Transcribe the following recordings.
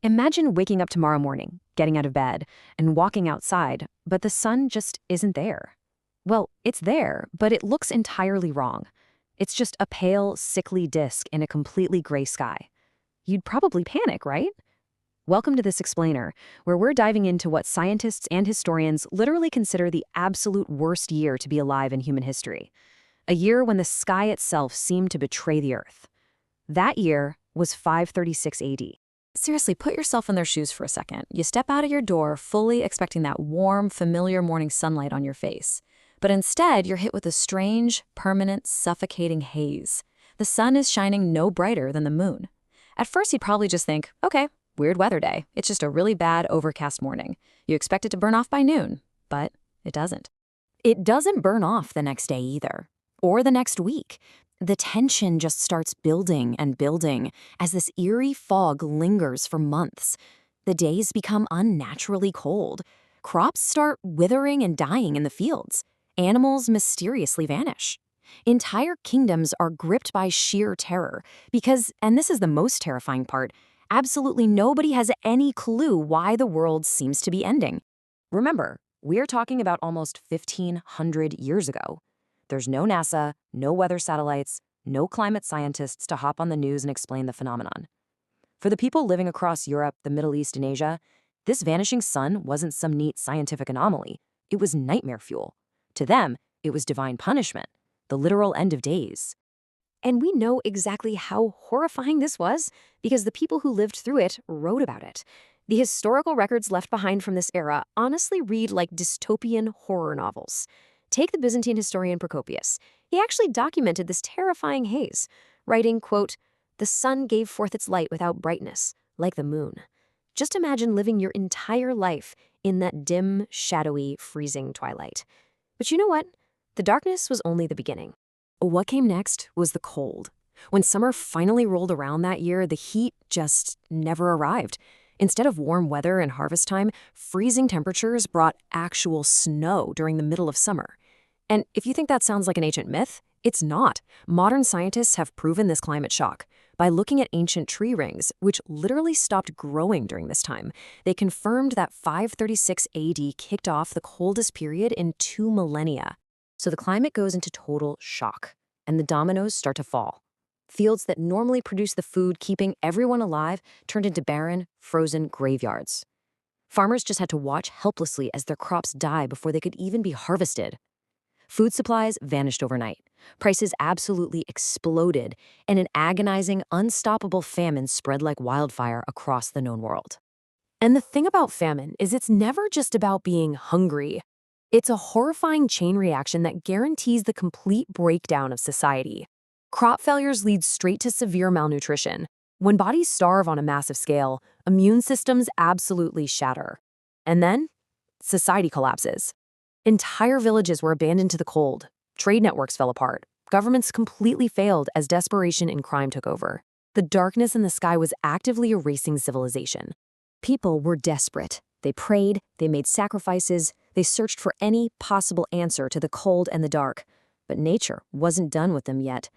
Imagine waking up tomorrow morning, getting out of bed, and walking outside, but the sun just isn't there. Well, it's there, but it looks entirely wrong. It's just a pale, sickly disk in a completely gray sky. You'd probably panic, right? Welcome to this explainer, where we're diving into what scientists and historians literally consider the absolute worst year to be alive in human history. A year when the sky itself seemed to betray the Earth. That year was 536 AD. Seriously, put yourself in their shoes for a second. You step out of your door fully expecting that warm, familiar morning sunlight on your face. But instead, you're hit with a strange, permanent, suffocating haze. The sun is shining no brighter than the moon. At first, you'd probably just think, okay, weird weather day. It's just a really bad, overcast morning. You expect it to burn off by noon, but it doesn't. It doesn't burn off the next day either, or the next week. The tension just starts building and building as this eerie fog lingers for months. The days become unnaturally cold. Crops start withering and dying in the fields. Animals mysteriously vanish. Entire kingdoms are gripped by sheer terror because, and this is the most terrifying part, absolutely nobody has any clue why the world seems to be ending. Remember, we're talking about almost 1,500 years ago. There's no NASA, no weather satellites, no climate scientists to hop on the news and explain the phenomenon. For the people living across Europe, the Middle East, and Asia, this vanishing sun wasn't some neat scientific anomaly. It was nightmare fuel. To them, it was divine punishment, the literal end of days. And we know exactly how horrifying this was because the people who lived through it wrote about it. The historical records left behind from this era honestly read like dystopian horror novels. Take the Byzantine historian Procopius. He actually documented this terrifying haze, writing, quote, "The sun gave forth its light without brightness, like the moon." Just imagine living your entire life in that dim, shadowy, freezing twilight. But you know what? The darkness was only the beginning. What came next was the cold. When summer finally rolled around that year, the heat just never arrived. Instead of warm weather and harvest time, freezing temperatures brought actual snow during the middle of summer. And if you think that sounds like an ancient myth, it's not. Modern scientists have proven this climate shock. By looking at ancient tree rings, which literally stopped growing during this time, they confirmed that 536 AD kicked off the coldest period in 2 millennia. So the climate goes into total shock, and the dominoes start to fall. Fields that normally produce the food keeping everyone alive turned into barren, frozen graveyards. Farmers just had to watch helplessly as their crops die before they could even be harvested. Food supplies vanished overnight. Prices absolutely exploded, and an agonizing, unstoppable famine spread like wildfire across the known world. And the thing about famine is it's never just about being hungry. It's a horrifying chain reaction that guarantees the complete breakdown of society. Crop failures lead straight to severe malnutrition. When bodies starve on a massive scale, immune systems absolutely shatter. And then, society collapses. Entire villages were abandoned to the cold. Trade networks fell apart. Governments completely failed as desperation and crime took over. The darkness in the sky was actively erasing civilization. People were desperate. They prayed, they made sacrifices, they searched for any possible answer to the cold and the dark. But nature wasn't done with them yet.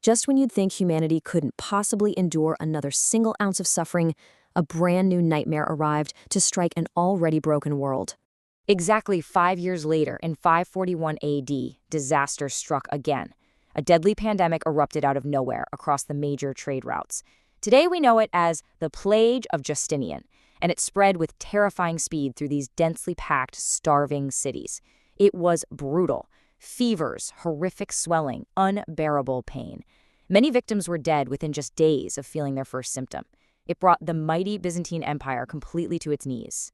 Just when you'd think humanity couldn't possibly endure another single ounce of suffering, a brand new nightmare arrived to strike an already broken world. Exactly 5 years later, in 541 AD, disaster struck again. A deadly pandemic erupted out of nowhere across the major trade routes. Today we know it as the Plague of Justinian, and it spread with terrifying speed through these densely packed, starving cities. It was brutal. Fevers, horrific swelling, unbearable pain. Many victims were dead within just days of feeling their first symptom. It brought the mighty Byzantine Empire completely to its knees.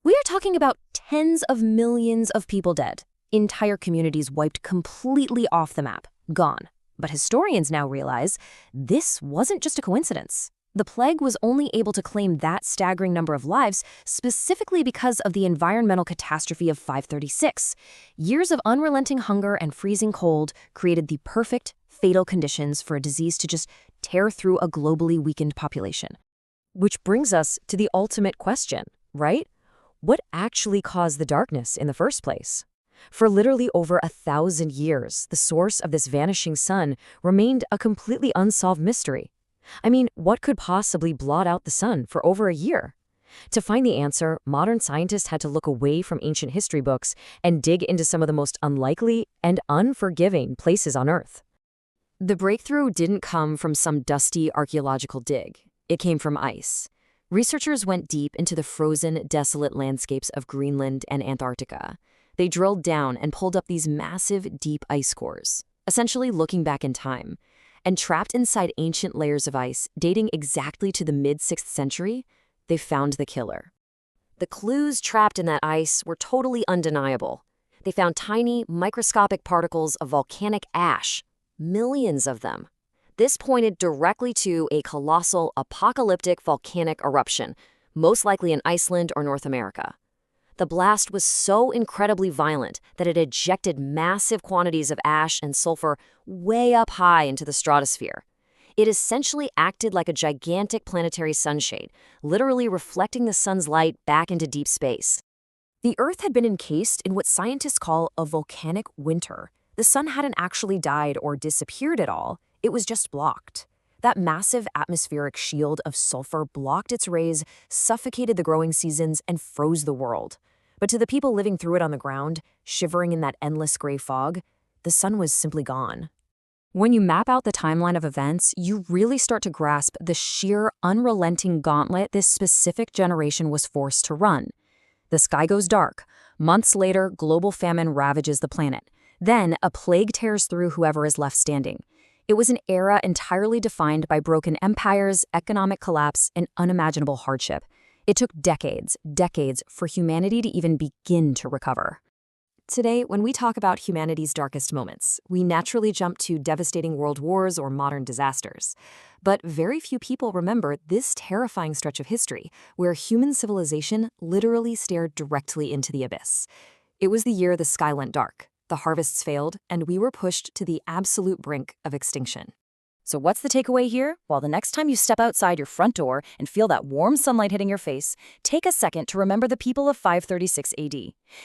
We are talking about tens of millions of people dead, entire communities wiped completely off the map, gone. But historians now realize this wasn't just a coincidence. The plague was only able to claim that staggering number of lives specifically because of the environmental catastrophe of 536. Years of unrelenting hunger and freezing cold created the perfect, fatal conditions for a disease to just tear through a globally weakened population. Which brings us to the ultimate question, right? What actually caused the darkness in the first place? For literally over 1,000 years, the source of this vanishing sun remained a completely unsolved mystery. I mean, what could possibly blot out the sun for over a year? To find the answer, modern scientists had to look away from ancient history books and dig into some of the most unlikely and unforgiving places on Earth. The breakthrough didn't come from some dusty archaeological dig. It came from ice. Researchers went deep into the frozen, desolate landscapes of Greenland and Antarctica. They drilled down and pulled up these massive, deep ice cores, essentially looking back in time. And trapped inside ancient layers of ice, dating exactly to the mid-6th century, they found the killer. The clues trapped in that ice were totally undeniable. They found tiny, microscopic particles of volcanic ash, millions of them. This pointed directly to a colossal, apocalyptic volcanic eruption, most likely in Iceland or North America. The blast was so incredibly violent that it ejected massive quantities of ash and sulfur way up high into the stratosphere. It essentially acted like a gigantic planetary sunshade, literally reflecting the sun's light back into deep space. The Earth had been encased in what scientists call a volcanic winter. The sun hadn't actually died or disappeared at all, it was just blocked. That massive atmospheric shield of sulfur blocked its rays, suffocated the growing seasons, and froze the world. But to the people living through it on the ground, shivering in that endless gray fog, the sun was simply gone. When you map out the timeline of events, you really start to grasp the sheer, unrelenting gauntlet this specific generation was forced to run. The sky goes dark. Months later, global famine ravages the planet. Then, a plague tears through whoever is left standing. It was an era entirely defined by broken empires, economic collapse, and unimaginable hardship. It took decades for humanity to even begin to recover. Today, when we talk about humanity's darkest moments, we naturally jump to devastating world wars or modern disasters. But very few people remember this terrifying stretch of history where human civilization literally stared directly into the abyss. It was the year the sky went dark, the harvests failed, and we were pushed to the absolute brink of extinction. So what's the takeaway here? Well, the next time you step outside your front door and feel that warm sunlight hitting your face, take a second to remember the people of 536 AD.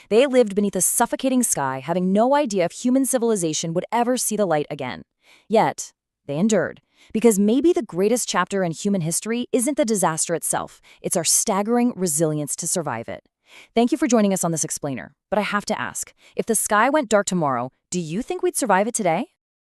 They lived beneath a suffocating sky, having no idea if human civilization would ever see the light again. Yet, they endured. Because maybe the greatest chapter in human history isn't the disaster itself, it's our staggering resilience to survive it. Thank you for joining us on this explainer. But I have to ask, if the sky went dark tomorrow, do you think we'd survive it today?